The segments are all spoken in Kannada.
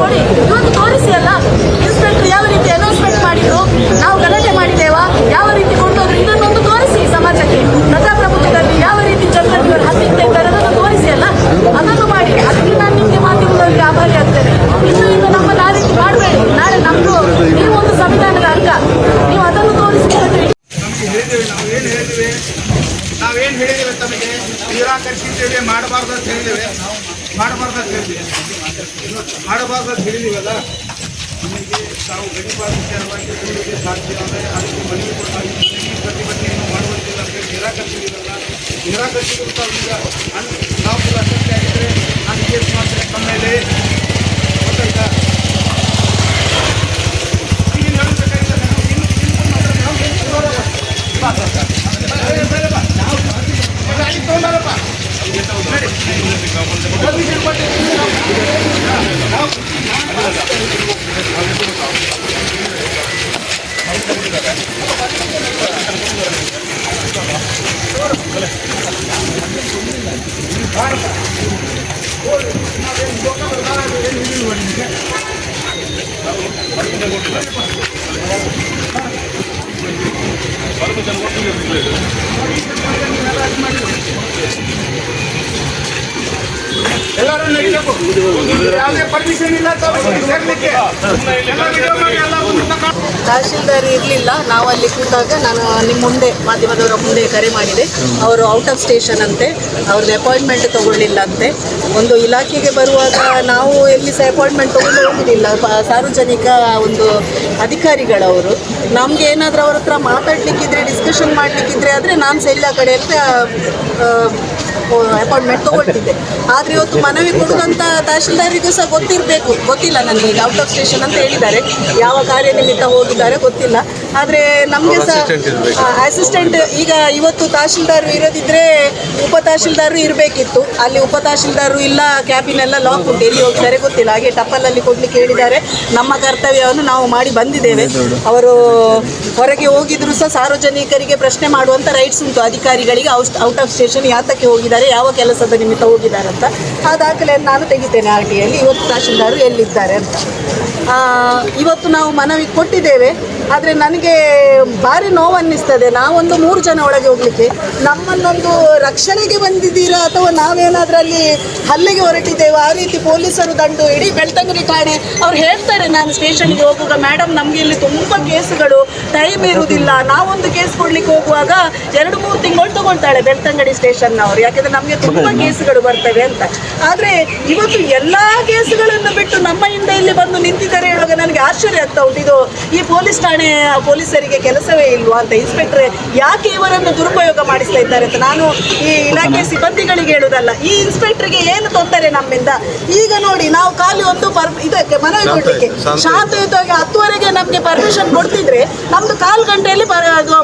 ನೋಡಿ, ಇವತ್ತು ತೋರಿಸಿ ಅಲ್ಲ ಇನ್ಸ್ಪೆಕ್ಟರ್ ಯಾವ ರೀತಿ ಅನೌನ್ಸ್ಮೆಂಟ್ ಮಾಡಿದ್ರು, ನಾವು ಗಲಾಟೆ ಮಾಡಿದ್ದೇವಾ, ಯಾವ ರೀತಿ ಕೊಂಡೋದ್ರು, ಇದನ್ನೊಂದು ತೋರಿಸಿ ಸಮಾಜಕ್ಕೆ. ಪ್ರಜಾಪ್ರಭುತ್ವದಲ್ಲಿ ಯಾವ ರೀತಿ ಜನರನ್ನು ಇವರು ಹತ್ತಿತ್ತೆ ಅನ್ನೋದನ್ನು ತೋರಿಸಿ ಅಲ್ಲ, ಅದನ್ನು ಮಾಡಿ. ಅದಕ್ಕೆ ನಾನು ನಿಮಗೆ ಮಾಧ್ಯಮದವರಿಗೆ ಆಭಾರಿ ಆಗ್ತೇನೆ. ಇನ್ನು ನಮ್ಮನ್ನು ಆ ರೀತಿ ಮಾಡಬೇಡಿ. ನಾಳೆ ನಮ್ಮದು ನೀವು ಒಂದು ಸಂವಿಧಾನದ ಅಂಗ, ನೀವು ಅದನ್ನು ತೋರಿಸಿದ್ರೆ ನಾವೇನು ಹೇಳಿದ್ದೇವೆ ತಮಗೆ ನಿರಾಕರಿಸಿದ್ದೇವೆ, ಮಾಡಬಾರ್ದು ಅಂತ ಹೇಳಿದ್ದೇವೆ, ಮಾಡಬಾರ್ದು ಅಂತ ಹೇಳಿದೀವಲ್ಲ. ನಮಗೆ ನಾವು ಗಡಿಪಾರ ವಿಚಾರವಾಗಿ ಸಾಧ್ಯವಾದರೆ ಅದಕ್ಕೆ ಮನವಿ ಕೊಟ್ಟಾಗಿ ಪ್ರತಿಭಟನೆಯನ್ನು ಮಾಡುವಂತಿಲ್ಲ ಅಂತ ಹೇಳಿ ನಿರಾಕರಿಸಿದ್ದೀವಲ್ಲ. ನಿರಾಕರಿಸಿದ್ರು ಈಗ ನಾವು ಕೂಡ ಅಸತ್ಯ ಆಗಿದ್ದರೆ ನಾನು ಕೇಸ್ ಮಾಡ್ತೇನೆ ತಮ್ಮ ಮೇಲೆ. ಗೊತ್ತಾಯ್ತಾ? ಈಗ ಹೇಳಬೇಕಾಗಿಲ್ಲ. ಎಲ್ಲರೂ ನಡೀಬೇಕು. ಯಾವುದೇ ಪರ್ಮಿಷನ್ ಇಲ್ಲ ಸೇರ್ಲಿಕ್ಕೆ. ತಹಶೀಲ್ದಾರ್ ಇರಲಿಲ್ಲ. ನಾವು ಅಲ್ಲಿ ಕೂತಾಗ ನಾನು ನಿಮ್ಮ ಮುಂದೆ ಮಾಧ್ಯಮದವರ ಮುಂದೆ ಕರೆ ಮಾಡಿದೆ. ಅವರು ಔಟ್ ಆಫ್ ಸ್ಟೇಷನ್ ಅಂತೆ, ಅವ್ರದ್ದು ಅಪಾಯಿಂಟ್ಮೆಂಟ್ ತೊಗೊಳ್ಳಿಲ್ಲ ಅಂತೆ. ಒಂದು ಇಲಾಖೆಗೆ ಬರುವಾಗ ನಾವು ಎಲ್ಲಿ ಸಹ ಅಪಾಯಿಂಟ್ಮೆಂಟ್ ತೊಗೊಂಡು ಹೋಗೋದಿಲ್ಲ. ಸಾರ್ವಜನಿಕ ಒಂದು ಅಧಿಕಾರಿಗಳವರು ನಮಗೆ ಏನಾದರೂ ಅವ್ರ ಹತ್ರ ಮಾತಾಡಲಿಕ್ಕಿದ್ರೆ, ಡಿಸ್ಕಷನ್ ಮಾಡಲಿಕ್ಕಿದ್ರೆ ಆದರೆ ನಾನು ಸಹ ಎಲ್ಲ ಕಡೆ ಅಂತ ಅಪಾಯಿಂಟ್ಮೆಂಟ್ ತೊಗೊಳ್ತಿದ್ದೆ. ಆದರೆ ಇವತ್ತು ಮನವಿ ಕೊಡುವಂಥ ತಹಶೀಲ್ದಾರಿಗೂ ಸಹ ಗೊತ್ತಿರಬೇಕು. ಗೊತ್ತಿಲ್ಲ ನನಗೆ, ಈಗ ಔಟ್ ಆಫ್ ಸ್ಟೇಷನ್ ಅಂತ ಹೇಳಿದ್ದಾರೆ. ಯಾವ ಕಾರ್ಯನಿಮಿತ್ತ ಹೋಗಿದ್ದಾರೆ ಗೊತ್ತಿಲ್ಲ. ಆದರೆ ನಮಗೆ ಸಹ ಅಸಿಸ್ಟೆಂಟ್, ಈಗ ಇವತ್ತು ತಹಶೀಲ್ದಾರ್ ಇರೋದಿದ್ರೆ ಉಪ ತಹಶೀಲ್ದಾರು ಇರಬೇಕಿತ್ತು. ಅಲ್ಲಿ ಉಪ ತಹಶೀಲ್ದಾರು ಇಲ್ಲ, ಕ್ಯಾಬಿನೆಲ್ಲ ಲಾಕ್ ಉಂಟು, ಎಲ್ಲಿ ಹೋಗಿದ್ದಾರೆ ಗೊತ್ತಿಲ್ಲ. ಹಾಗೆ ಟಪ್ಪಲಲ್ಲಿ ಕೊಡಲಿಕ್ಕೆ ಹೇಳಿದ್ದಾರೆ. ನಮ್ಮ ಕರ್ತವ್ಯವನ್ನು ನಾವು ಮಾಡಿ ಬಂದಿದ್ದೇವೆ. ಅವರು ಹೊರಗೆ ಹೋಗಿದ್ರು ಸಹ ಸಾರ್ವಜನಿಕರಿಗೆ ಪ್ರಶ್ನೆ ಮಾಡುವಂಥ ರೈಟ್ಸ್ ಉಂಟು ಅಧಿಕಾರಿಗಳಿಗೆ. ಔಟ್ ಆಫ್ ಸ್ಟೇಷನ್ ಯಾತಕ್ಕೆ ಹೋಗಿದ್ದಾರೆ, ಯಾವ ಕೆಲಸದ ನಿಮಿತ್ತ ಹೋಗಿದ್ದಾರೆ ಅಂತ ಆ ದಾಖಲೆಯನ್ನು ನಾನು ತೆಗಿತೇನೆ RTಯಲ್ಲಿ. ಇವತ್ತು ತಹಶೀಲ್ದಾರು ಎಲ್ಲಿದ್ದಾರೆ ಅಂತ. ಇವತ್ತು ನಾವು ಮನವಿ ಕೊಟ್ಟಿದ್ದೇವೆ. ಆದರೆ ನನಗೆ ಭಾರಿ ನೋವು ಅನ್ನಿಸ್ತದೆ. ನಾವೊಂದು 3 ಜನ ಒಳಗೆ ಹೋಗಲಿಕ್ಕೆ, ನಮ್ಮನ್ನೊಂದು ರಕ್ಷಣೆಗೆ ಬಂದಿದ್ದೀರಾ ಅಥವಾ ನಾವೇನಾದರೂ ಅಲ್ಲಿ ಹಲ್ಲೆಗೆ ಹೊರಟಿದ್ದೇವೆ, ಆ ರೀತಿ ಪೊಲೀಸರು ದಂಡು ಇಡೀ ಬೆಳ್ತಂಗಡಿ ಠಾಣೆ ಅವ್ರು ಹೇಳ್ತಾರೆ. ನಾನು ಸ್ಟೇಷನ್ಗೆ ಹೋಗುವಾಗ, ಮೇಡಮ್ ನಮಗೆ ಇಲ್ಲಿ ತುಂಬ ಕೇಸುಗಳು, ಟೈಮ್ ಇರುವುದಿಲ್ಲ. ನಾವೊಂದು ಕೇಸ್ ಕೊಡ್ಲಿಕ್ಕೆ ಹೋಗುವಾಗ 2-3 ತಿಂಗಳು ತಗೊಳ್ತಾಳೆ ಬೆಳ್ತಂಗಡಿ ಸ್ಟೇಷನ್ನವರು, ಯಾಕೆಂದರೆ ನಮಗೆ ತುಂಬ ಕೇಸುಗಳು ಬರ್ತವೆ ಅಂತ. ಆದರೆ ಇವತ್ತು ಎಲ್ಲ ಕೇಸುಗಳನ್ನು ಬಿಟ್ಟು ನಮ್ಮ ಹಿಂದೆ ಇಲ್ಲಿ ಬಂದು ನಿಂತಿದ್ದಾರೆ ಹೇಳುವಾಗ ನನಗೆ ಆಶ್ಚರ್ಯ ಆಗ್ತಾ ಉಂಟು. ಇದು ಈ ಪೊಲೀಸ್ ಠಾಣೆ ಪೊಲೀಸರಿಗೆ ಕೆಲಸವೇ ಇಲ್ವಾ ಅಂತ, ಇನ್ಸ್ಪೆಕ್ಟರ್ ಯಾಕೆ ಇವರನ್ನು ದುರುಪಯೋಗ ಮಾಡಿಸ್ತಾ ಇದ್ದಾರೆ ಅಂತ ನಾನು ಈ ಇಲಾಖೆ ಸಿಬ್ಬಂದಿಗಳಿಗೆ ಹೇಳುವುದಲ್ಲ. ಈ ಇನ್ಸ್ಪೆಕ್ಟರ್ಗೆ ಏನು ತೊಂದರೆ ನಮ್ಮಿಂದ? ಈಗ ನೋಡಿ, ನಾವು ಖಾಲಿ ಒಂದು ಇದಕ್ಕೆ ಮನವಿ ಕೊಡಲಿಕ್ಕೆ ಶಾಂತಿಯುತವಾಗಿ 10ವರೆಗೆ ನಮಗೆ ಪರ್ಮಿಷನ್ ಕೊಡ್ತಿದ್ರೆ ನಮ್ದು 1/4 ಗಂಟೆಯಲ್ಲಿ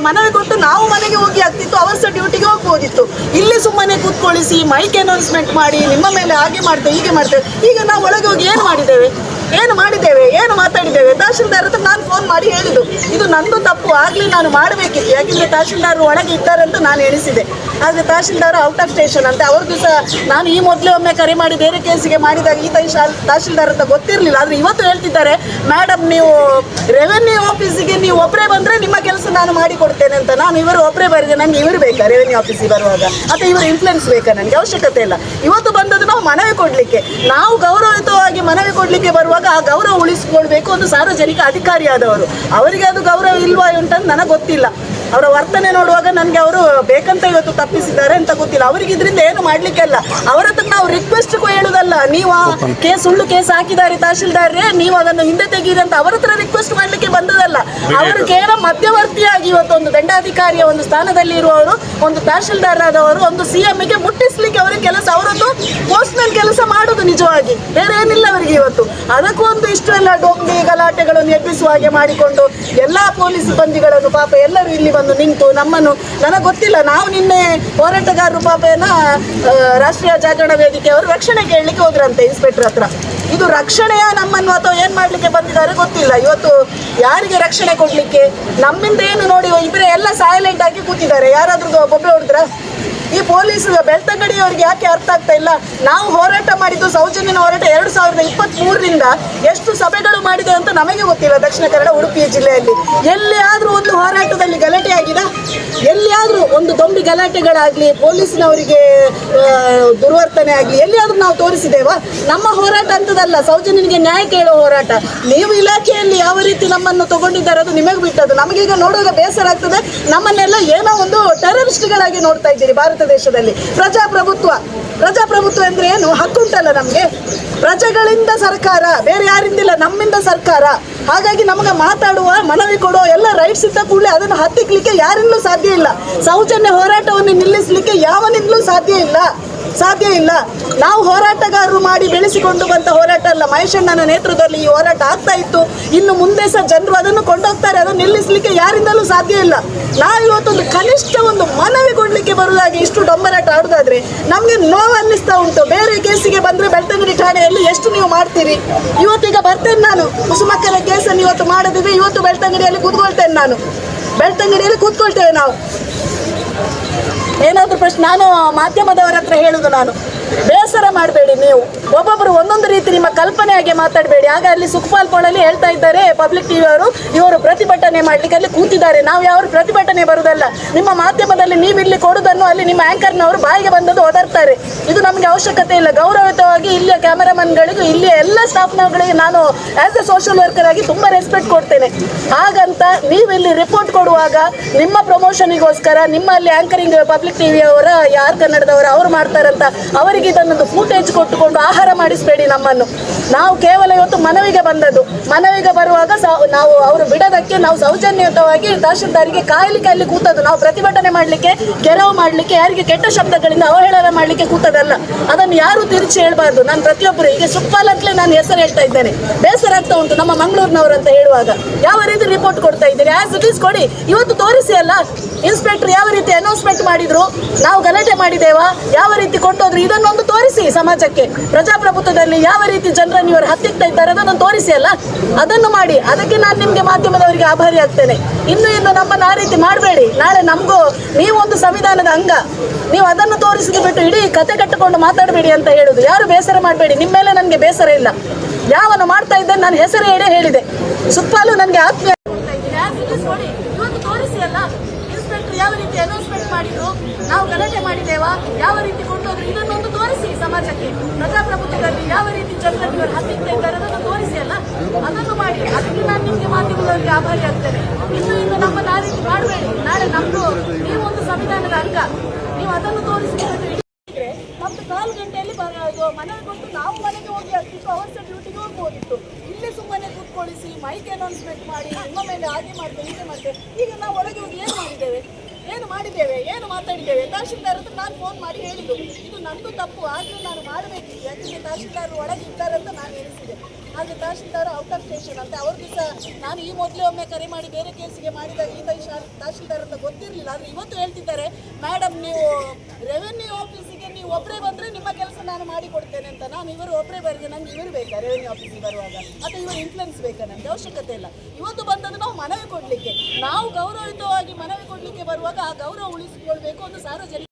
ಮನವಿ ಕೊಟ್ಟು ನಾವು ಮನೆಗೆ ಹೋಗಿ ಆಗ್ತಿತ್ತು. ಅವರು ಸಹ ಡ್ಯೂಟಿಗೆ ಹೋಗ್ಬೋದಿತ್ತು. ಇಲ್ಲಿ ಸುಮ್ಮನೆ ಕೂತ್ಕೊಳಿಸಿ ಮೈಕ್ ಅನೌನ್ಸ್ಮೆಂಟ್ ಮಾಡಿ ನಿಮ್ಮ ಮೇಲೆ ಹಾಗೆ ಮಾಡ್ತೇವೆ ಹೀಗೆ ಮಾಡ್ತೇವೆ. ಈಗ ನಾವು ಒಳಗೆ ಹೋಗಿ ಏನು ಮಾಡಿದ್ದೇವೆ, ಏನು ಮಾತಾಡಿದ್ದೇವೆ? ತಹಶೀಲ್ದಾರ್ ಹತ್ರ ನಾನು ಫೋನ್ ಮಾಡಿ ಹೇಳಿದ್ದು, ಇದು ನಂದು ತಪ್ಪು, ಆಗಲಿ ನಾನು ಮಾಡಬೇಕಿತ್ತು. ಯಾಕೆಂದರೆ ತಹಶೀಲ್ದಾರ್ ಒಳಗೆ ಇದ್ದಾರೆ ಅಂತ ನಾನು ಎಣಿಸಿದೆ. ಆದರೆ ತಹಶೀಲ್ದಾರ್ ಔಟ್ ಆಫ್ ಸ್ಟೇಷನ್ ಅಂತ. ಅವ್ರದ್ದು ಸಹ ನಾನು ಈ ಮೊದಲೇ ಒಮ್ಮೆ ಕರೆ ಮಾಡಿ ಬೇರೆ ಕೇಸಿಗೆ ಮಾಡಿದಾಗ ಈ ತಹಶೀಲ್ದಾರ್ ಅಂತ ಗೊತ್ತಿರಲಿಲ್ಲ. ಆದರೆ ಇವತ್ತು ಹೇಳ್ತಿದ್ದಾರೆ, ಮೇಡಮ್ ನೀವು ರೆವೆನ್ಯೂ ಆಫೀಸಿಗೆ ನೀವು ಒಬ್ಬರೇ ಬಂದರೆ ನಿಮ್ಮ ಕೆಲಸ ನಾನು ಮಾಡಿಕೊಡ್ತೇನೆ ಅಂತ. ನಾನು ಇವರು ಒಬ್ಬರೇ ಬರೆದೆ, ನನಗೆ ಇವರು ಬೇಕಾ ರೆವೆನ್ಯೂ ಆಫೀಸಿಗೆ ಬರುವಾಗ, ಅಥವಾ ಇವರು ಇನ್ಫ್ಲುಯೆನ್ಸ್ ಬೇಕಾ? ನನಗೆ ಅವಶ್ಯಕತೆ ಇಲ್ಲ. ಇವತ್ತು ಬಂದದ್ದು ನಾವು ಮನವಿ ಕೊಡಲಿಕ್ಕೆ, ನಾವು ಗೌರವಯುತವಾಗಿ ಮನವಿ ಕೊಡಲಿಕ್ಕೆ ಬರುವಾಗ ಆ ಗೌರವ ಉಳಿಸ್ಕೊಳ್ಬೇಕು. ಒಂದು ಸಾರ್ವಜನಿಕ ಅಧಿಕಾರಿಯಾದವರು, ಅವರಿಗೆ ಅದು ಗೌರವ ಇಲ್ವಾ ಉಂಟಂತ ನನಗೆ ಗೊತ್ತಿಲ್ಲ. ಅವರ ವರ್ತನೆ ನೋಡುವಾಗ ನನಗೆ ಅವರು ಬೇಕಂತ ಇವತ್ತು ತಪ್ಪಿಸಿದ್ದಾರೆ ಅಂತ ಗೊತ್ತಿಲ್ಲ. ಅವರಿಗೆ ಇದರಿಂದ ಏನು ಮಾಡಲಿಕ್ಕೆಲ್ಲ. ಅವರ ಹತ್ರ ನಾವು ರಿಕ್ವೆಸ್ಟ್ ಹೇಳುವುದಲ್ಲ, ನೀವು ಸುಳ್ಳು ಕೇಸ್ ಹಾಕಿದ್ದಾರೆ ತಹಶೀಲ್ದಾರ್ರೆ, ನೀವು ಅದನ್ನು ಹಿಂದೆ ತೆಗೀರಿ ಅಂತ ಅವರ ಹತ್ರ ರಿಕ್ವೆಸ್ಟ್ ಮಾಡಲಿಕ್ಕೆ ಬಂದದಲ್ಲ. ಅವರು ಕೇವಲ ಮಧ್ಯವರ್ತಿಯಾಗಿ ಇವತ್ತು ಒಂದು ದಂಡಾಧಿಕಾರಿಯ ಒಂದು ಸ್ಥಾನದಲ್ಲಿ ಇರುವವರು, ಒಂದು ತಹಶೀಲ್ದಾರ್ ಆದವರು, ಒಂದು CMಗೆ ಮುಟ್ಟಿಸ್ಲಿಕ್ಕೆ ಅವರ ಕೆಲಸ, ಅವರದ್ದು ಪೋಸ್ಟ್ಮನ್ ಕೆಲಸ ಮಾಡೋದು ನಿಜವಾಗಿ, ಬೇರೆ ಏನಿಲ್ಲ ಅವರಿಗೆ ಇವತ್ತು. ಅದಕ್ಕೂ ಒಂದು ಇಷ್ಟೆಲ್ಲ ಡೊಂಗಿ ಗಲಾಟೆಗಳನ್ನು ಎಬ್ಬಿಸುವ ಹಾಗೆ ಮಾಡಿಕೊಂಡು ಎಲ್ಲ ಪೊಲೀಸ್ ಸಿಬ್ಬಂದಿಗಳನ್ನು ಪಾಪ ಎಲ್ಲರೂ ಇಲ್ಲಿ ಬಂದು ನಿಂತು ನಮ್ಮನ್ನು, ನನಗೆ ಗೊತ್ತಿಲ್ಲ, ನಾವು ನಿನ್ನೆ ಹೋರಾಟಗಾರರು ಪಾಪ ರಾಷ್ಟ್ರೀಯ ಜಾಗರಣ ವೇದಿಕೆ ಅವರು ರಕ್ಷಣೆ ಕೇಳಲಿಕ್ಕೆ ಹೋದ್ರಂತೆ ಇನ್ಸ್ಪೆಕ್ಟರ್ ಹತ್ರ. ಇದು ರಕ್ಷಣೆಯ ನಮ್ಮನ್ನು ಅಥವಾ ಏನು ಮಾಡಲಿಕ್ಕೆ ಬಂದಿದ್ದಾರೆ ಗೊತ್ತಿಲ್ಲ. ಇವತ್ತು ಯಾರಿಗೆ ರಕ್ಷಣೆ ಕೊಡಲಿಕ್ಕೆ? ನಮ್ಮಿಂದ ಏನು ನೋಡಿ, ಇಬ್ಬರೇ ಎಲ್ಲ ಸೈಲೆಂಟ್ ಆಗಿ ಕೂತಿದ್ದಾರೆ. ಯಾರಾದ್ರೂ ಬೊಬ್ಬೆ ಹೊಡೆದ್ರ? ಈ ಪೊಲೀಸ್ ಬೆಳ್ತಂಗಡಿಯವರಿಗೆ ಯಾಕೆ ಅರ್ಥ ಆಗ್ತಾ ಇಲ್ಲ? ನಾವು ಹೋರಾಟ ಮಾಡಿದ್ದು ಸೌಜನ್ಯನ ಹೋರಾಟ 2023 93ರಿಂದ ಎಷ್ಟು ಸಭೆಗಳು ಮಾಡಿದೆ ಅಂತ ನಮಗೆ ಗೊತ್ತಿಲ್ಲ. ದಕ್ಷಿಣ ಕನ್ನಡ ಉಡುಪಿ ಜಿಲ್ಲೆಯಲ್ಲಿ ಎಲ್ಲಿಯಾದರೂ ಒಂದು ಹೋರಾಟದಲ್ಲಿ ಗಲಾಟೆ ಆಗಿದೆ? ಎಲ್ಲಿಯಾದರೂ ಒಂದು ದೊಂಬಿ ಗಲಾಟೆಗಳಾಗಲಿ, ಪೊಲೀಸ್ನವರಿಗೆ ದುರ್ವರ್ತನೆ ಆಗಲಿ ಎಲ್ಲಿಯಾದರೂ ನಾವು ತೋರಿಸಿದ್ದೇವಾ? ನಮ್ಮ ಹೋರಾಟ ಅಂತದಲ್ಲ, ಸೌಜನ್ಯನಿಗೆ ನ್ಯಾಯ ಕೇಳೋ ಹೋರಾಟ. ನೀವು ಇಲಾಖೆಯಲ್ಲಿ ಯಾವ ರೀತಿ ನಮ್ಮನ್ನು ತಗೊಂಡಿದ್ದಾರೆ ಅದು ನಿಮಗೆ ಬಿಟ್ಟದ್ದು. ನಮಗೀಗ ನೋಡುವಾಗ ಬೇಸರ ಆಗ್ತದೆ, ನಮ್ಮನ್ನೆಲ್ಲ ಏನೋ ಒಂದು ಟೆರರಿಸ್ಟ್ಗಳಾಗಿ ನೋಡ್ತಾ ಇದ್ದೀರಿ. ಭಾರತ ದೇಶದಲ್ಲಿ ಪ್ರಜಾಪ್ರಭುತ್ವ ಅಂದ್ರೆ ಏನು? ಹಕ್ಕುಂಟಲ್ಲ ನಮಗೆ, ಪ್ರಜೆಗಳಿಂದ ಸರ್ಕಾರ, ಬೇರೆ ಯಾರಿಂದಿಲ್ಲ, ನಮ್ಮಿಂದ ಸರ್ಕಾರ. ಹಾಗಾಗಿ ನಮಗೆ ಮಾತಾಡುವ, ಮನವಿ ಕೊಡೋ ಎಲ್ಲ ರೈಟ್ಸ್ ಇದ್ದ ಕೂಡಲೇ ಅದನ್ನು ಹತ್ತಿಕ್ಲಿಕ್ಕೆ ಯಾರಿಂದಲೂ ಸಾಧ್ಯ ಇಲ್ಲ. ಸೌಜನ್ಯ ಹೋರಾಟವನ್ನು ನಿಲ್ಲಿಸಲಿಕ್ಕೆ ಯಾವನಿಂದಲೂ ಸಾಧ್ಯ ಇಲ್ಲ. ನಾವು ಹೋರಾಟಗಾರರು ಮಾಡಿ ಬೆಳೆಸಿಕೊಂಡು ಬಂದ ಹೋರಾಟ ಅಲ್ಲ. ಮಹೇಶಣ್ಣನ ನೇತೃತ್ವದಲ್ಲಿ ಈ ಹೋರಾಟ ಆಗ್ತಾ ಇತ್ತು. ಇನ್ನು ಮುಂದೆ ಸಹ ಜನರು ಅದನ್ನು ಕೊಂಡೋಗ್ತಾರೆ. ಅದನ್ನು ನಿಲ್ಲಿಸಲಿಕ್ಕೆ ಯಾರಿಂದಲೂ ಸಾಧ್ಯ ಇಲ್ಲ. ನಾವು ಇವತ್ತೊಂದು ಕನಿಷ್ಠ ಒಂದು ಮನವಿ ಕೊಡಲಿಕ್ಕೆ ಬರುವುದಾಗಿ ಇಷ್ಟು ಡೊಂಬರಾಟ ಆಡೋದಾದ್ರೆ ನಮಗೆ ನೋವು ಅನ್ನಿಸ್ತಾ ಉಂಟು. ಬೇರೆ ಕೇಸಿಗೆ ಬಂದರೆ ಬೆಳ್ತಂಗಡಿ ಠಾಣೆಯಲ್ಲಿ ಎಷ್ಟು ನೀವು ಮಾಡ್ತೀರಿ? ಇವತ್ತೀಗ ಬರ್ತೇನೆ ನಾನು, ಕುಸುಮಕ್ಕನ ಕೇಸನ್ನು ಇವತ್ತು ಮಾಡದಿದ್ರೆ ಇವತ್ತು ಬೆಳ್ತಂಗಡಿಯಲ್ಲಿ ಕೂತ್ಕೊಳ್ತೇವೆ ನಾವು. ಏನಾದರೂ ಪ್ರಶ್ನೆ ನಾನು ಮಾಧ್ಯಮದವರ ಹತ್ರ ಹೇಳುವುದು, ನಾನು ಬೇಸರ ಮಾಡಬೇಡಿ. ನೀವು ಒಬ್ಬೊಬ್ಬರು ಒಂದೊಂದು ರೀತಿ ನಿಮ್ಮ ಕಲ್ಪನೆ ಹಾಗೆ ಮಾತಾಡಬೇಡಿ. ಆಗ ಅಲ್ಲಿ ಸುಖಪಾಲ್ ಪೊಳಲಿ ಹೇಳ್ತಾ ಇದ್ದಾರೆ, ಪಬ್ಲಿಕ್ ಟಿವಿಯವರು, ಇವರು ಪ್ರತಿಭಟನೆ ಮಾಡಲಿಕ್ಕೆ ಅಲ್ಲಿ ಕೂತಿದ್ದಾರೆ. ನಾವು ಯಾವ ಪ್ರತಿಭಟನೆ ಬರುವುದಲ್ಲ. ನಿಮ್ಮ ಮಾಧ್ಯಮದಲ್ಲಿ ನೀವು ಇಲ್ಲಿ ಕೊಡುವುದನ್ನು ಅಲ್ಲಿ ನಿಮ್ಮ ಆ್ಯಂಕರ್ನವರು ಬಾಯಿಗೆ ಬಂದದ್ದು ಒದರ್ತಾರೆ. ಇದು ನಮಗೆ ಅವಶ್ಯಕತೆ ಇಲ್ಲ. ಗೌರವಯುತವಾಗಿ ಇಲ್ಲಿಯ ಕ್ಯಾಮರಾಮನ್ಗಳಿಗೂ ಇಲ್ಲಿಯ ಎಲ್ಲ ಸ್ಟಾಫ್ನವರಿಗೆ ನಾನು ಆ್ಯಸ್ ಎ ಸೋಷಿಯಲ್ ವರ್ಕರ್ ಆಗಿ ತುಂಬ ರೆಸ್ಪೆಕ್ಟ್ ಕೊಡ್ತೇನೆ. ಹಾಗಂತ ನೀವು ಇಲ್ಲಿ ರಿಪೋರ್ಟ್ ಕೊಡುವಾಗ ನಿಮ್ಮ ಪ್ರಮೋಷನಿಗೋಸ್ಕರ ನಿಮ್ಮಲ್ಲಿ ಆ್ಯಂಕರಿಂಗ್ ಪಬ್ಲಿಕ್ ಟಿವಿಯವರ ಯಾರು ಕನ್ನಡದವರು ಅವರು ಮಾಡ್ತಾರಂತ ಅವರಿಗೆ ಇದನ್ನೊಂದು ಫೂಟೇಜ್ ಕೊಟ್ಟುಕೊಂಡು ಆಹಾರ ಮಾಡಿಸಬೇಡಿ ನಮ್ಮನ್ನು. ನಾವು ಕೇವಲ ಇವತ್ತು ಮನವಿಗೆ ಬಂದದ್ದು. ಮನವಿಗೆ ಬರುವಾಗ ನಾವು ಅವರು ಬಿಡೋದಕ್ಕೆ ನಾವು ಸೌಜನ್ಯಯುತವಾಗಿ ತಹಶೀಲ್ದಾರಿಗೆ ಕಾಯಲಿಕ್ಕೆ ಅಲ್ಲಿ ಕೂತದ್ದು. ನಾವು ಪ್ರತಿಭಟನೆ ಮಾಡಲಿಕ್ಕೆ, ಗೆರವು ಮಾಡಲಿಕ್ಕೆ, ಯಾರಿಗೆ ಕೆಟ್ಟ ಶಬ್ದಗಳಿಂದ ಅವಹೇಳನ ಮಾಡಲಿಕ್ಕೆ ಕೂತದಲ್ಲ. ಅದನ್ನು ಯಾರು ತಿರುಚಿ ಹೇಳ್ಬಾರ್ದು. ನಾನು ಪ್ರತಿಯೊಬ್ಬರು ಈಗ ಸುಖಪಾಲ್ ಅಂತಲೇ ನಾನು ಹೆಸರು ಹೇಳ್ತಾ ಇದ್ದೇನೆ. ಬೇಸರ ಆಗ್ತಾ ಉಂಟು ನಮ್ಮ ಮಂಗಳೂರಿನವರು ಅಂತ ಹೇಳುವಾಗ. ಯಾವ ರೀತಿ ರಿಪೋರ್ಟ್ ಕೊಡ್ತಾ ಇದ್ದೀರಿ? ಆಸ್ ಇಟ್ ಈಸ್ ಕೊಡಿ. ಇವತ್ತು ತೋರಿಸಿ ಅಲ್ಲ, ಇನ್ಸ್ಪೆಕ್ಟರ್ ಯಾವ ರೀತಿ ಅನೌನ್ಸ್ಮೆಂಟ್ ಮಾಡಿದ್ರು, ನಾವು ಗಲಾಟೆ ಮಾಡಿದ್ದೇವಾ, ಯಾವ ರೀತಿ ಕೊಟ್ಟೋದ್ರು, ಇದನ್ನೊಂದು ತೋರಿಸಿ ಸಮಾಜಕ್ಕೆ. ಪ್ರಜಾಪ್ರಭುತ್ವದಲ್ಲಿ ಯಾವ ರೀತಿ ಜನರನ್ನು ಇವರು ಹತ್ತಿಕ್ತಾ ಇದ್ದಾರೆ ಅದನ್ನು ತೋರಿಸಿ ಅಲ್ಲ, ಅದನ್ನು ಮಾಡಿ. ಅದಕ್ಕೆ ನಾನು ನಿಮಗೆ ಮಾಧ್ಯಮದವರಿಗೆ ಆಭಾರಿ ಆಗ್ತೇನೆ. ಇನ್ನು ನಮ್ಮನ್ನು ಆ ರೀತಿ ಮಾಡಬೇಡಿ. ನಾಳೆ ನಮಗೂ ನೀವೊಂದು ಸಂವಿಧಾನದ ಅಂಗ, ನೀವು ಅದನ್ನು ತೋರಿಸಿದ ಬಿಟ್ಟು ಇಡೀ ಕತೆ ಕಟ್ಟಿಕೊಂಡು ಮಾತಾಡಬೇಡಿ ಅಂತ ಹೇಳುದು. ಯಾರು ಬೇಸರ ಮಾಡಬೇಡಿ. ನಿಮ್ಮ ಮೇಲೆ ನನಗೆ ಬೇಸರ ಇಲ್ಲ. ಯಾವನ್ನು ಮಾಡ್ತಾ ಇದ್ದೇನೆ ನಾನು ಹೆಸರು ಹೇಳಿದೆ. ಸುಖಪಾಲು ನನಗೆ ಆತ್ಮೀಯ. ಇವತ್ತು ತೋರಿಸಿ ಅಲ್ಲ, ಇನ್ಸ್ಪೆಕ್ಟರ್ ಯಾವ ರೀತಿ ಅನೌನ್ಸ್ಮೆಂಟ್ ಮಾಡಿದ್ರು, ನಾವು ಗಲಾಟೆ ಮಾಡಿದ್ದೇವಾ, ಯಾವ ರೀತಿ ಕೊಂಡೋದ್ರು, ಇದನ್ನೊಂದು ತೋರಿಸಿ ಸಮಾಜಕ್ಕೆ. ಪ್ರಜಾಪ್ರಭುತ್ವದಲ್ಲಿ ಯಾವ ರೀತಿ ಜನರನ್ನು ಇವರು ಹತ್ತಿಕ್ತಾ ಇದ್ದಾರೆ ಅದನ್ನು ತೋರಿಸಿ ಅಲ್ಲ, ಅದನ್ನು ಮಾಡಿ. ಅದಕ್ಕೆ ನಾನು ನಿಮಗೆ ಮಾಧ್ಯಮದವರಿಗೆ ಆಭಾರಿ ಆಗ್ತೇನೆ. ಇನ್ನು ನಮ್ಮನ್ನು ಆ ರೀತಿ ಮಾಡಬೇಡಿ. ನಾಳೆ ನಮ್ಮದು ನೀವೊಂದು ಸಂವಿಧಾನದ ಅಂಗ, ನೀವು ಅದನ್ನು ತೋರಿಸಿದ್ರೆ ನಮ್ದು 4 ಗಂಟೆಯಲ್ಲಿ ಮನೆಗೆ ಕೊಟ್ಟು ನಾವು ಮನೆಗೆ ಹೋಗಿ ಆಗ್ತಿತ್ತು, ಅವರ್ಸ ಡ್ಯೂಟಿಗೆ ಹೋಗ್ಬೋದಿತ್ತು. ಇಲ್ಲಿ ಸುಮ್ಮನೆ ಕೂತ್ಕೊಳಿಸಿ ಮೈಕ್ ಅನೌನ್ಸ್ಮೆಂಟ್ ಮಾಡಿ ನಿಮ್ಮ ಮೇಲೆ ಹಾಗೆ ಮಾಡ್ತೇವೆ ಹೀಗೆ ಮಾಡ್ತೇವೆ. ಈಗ ನಾವು ಒಳಗೆ ಹೋಗಿ ಏನು ಮಾತಾಡಿದ್ದೇವೆ? ತಹಶೀಲ್ದಾರ್ ಹತ್ರ ನಾನು ಫೋನ್ ಮಾಡಿ ಹೇಳಿದ್ದು, ಇದು ನಂದು ತಪ್ಪು, ಆದರೂ ನಾನು ಮಾಡಬೇಕು. ಯಾಕೆಂದರೆ ತಹಶೀಲ್ದಾರ್ ಒಳಗೆ ಇದ್ದಾರೆ ಅಂತ ನಾನು ಎನಿಸಿದೆ. ಹಾಗೆ ತಹಶೀಲ್ದಾರ್ ಔಟ್ ಆಫ್ ಸ್ಟೇಷನ್ ಅಂತ ಅವ್ರಿಗೆ ಸಹ ನಾನು ಈ ಮೊದಲೇ ಒಮ್ಮೆ ಕರೆ ಮಾಡಿ ಬೇರೆ ಕೇಸಿಗೆ ಮಾಡಿದಾಗ ಈತ ತಹಶೀಲ್ದಾರ್ ಅಂತ ಗೊತ್ತಿರಲಿಲ್ಲ. ಆದರೆ ಇವತ್ತು ಹೇಳ್ತಿದ್ದಾರೆ, ಮೇಡಮ್ ನೀವು ರೆವೆನ್ಯೂ ಆಫೀಸಿಗೆ ನೀವು ಒಬ್ಬರೇ ಬಂದರೆ ನಿಮ್ಮ ಕೆಲಸ ನಾನು ಮಾಡಿಕೊಡ್ತೇನೆ ಅಂತ. ನಾನು ಇವರು ಒಬ್ಬರೇ ಬರಿಗೆ ನನಗೆ ಇವರು ಬೇಕಾ ರೆವೆನ್ಯೂ ಆಫೀಸಿಗೆ ಬರುವಾಗ, ಅಥವಾ ಇವರು ಇನ್ಫ್ಲುಯೆನ್ಸ್ ಬೇಕಾ? ನನಗೆ ಅವಶ್ಯಕತೆ ಇಲ್ಲ. ಇವತ್ತು ಬಂದದ್ದು ನಾವು ಮನವಿ ಕೊಡಲಿಕ್ಕೆ. ನಾವು ಗೌರವಯುತವಾಗಿ ಮನವಿ ಕೊಡಲಿಕ್ಕೆ ಬರುವಾಗ ಆ ಗೌರವ ಉಳಿಸಿಕೊಳ್ಬೇಕು. ಒಂದು ಸಾರ್ವಜನಿಕ